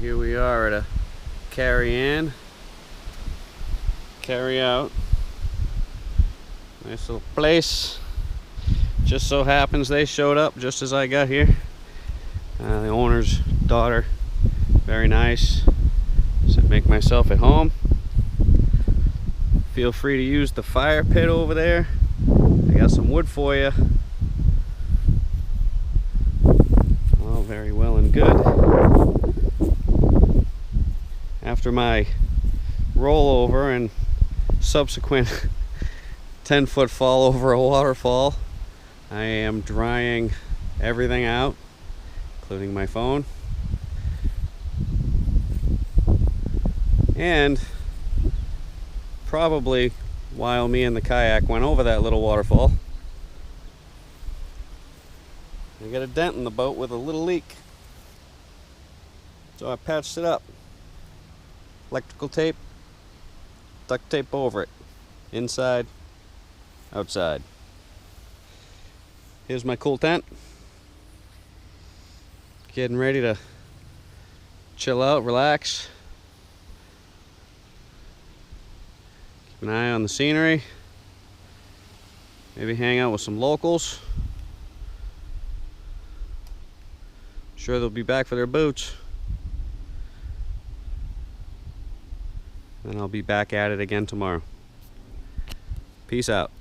Here we are at a carry out. Nice little place. Just so happens they showed up just as I got here. The owner's daughter, very nice. Said make myself at home. Feel free to use the fire pit over there. I got some wood for you. All very well and good. After my rollover and subsequent 10-foot fall over a waterfall, I am drying everything out, including my phone. And probably while me and the kayak went over that little waterfall, I got a dent in the boat with a little leak. So I patched it up. Electrical tape, duct tape over it. Inside, outside. Here's my cool tent. Getting ready to chill out, relax. Keep an eye on the scenery. Maybe hang out with some locals. Sure they'll be back for their boots. And I'll be back at it again tomorrow. Peace out.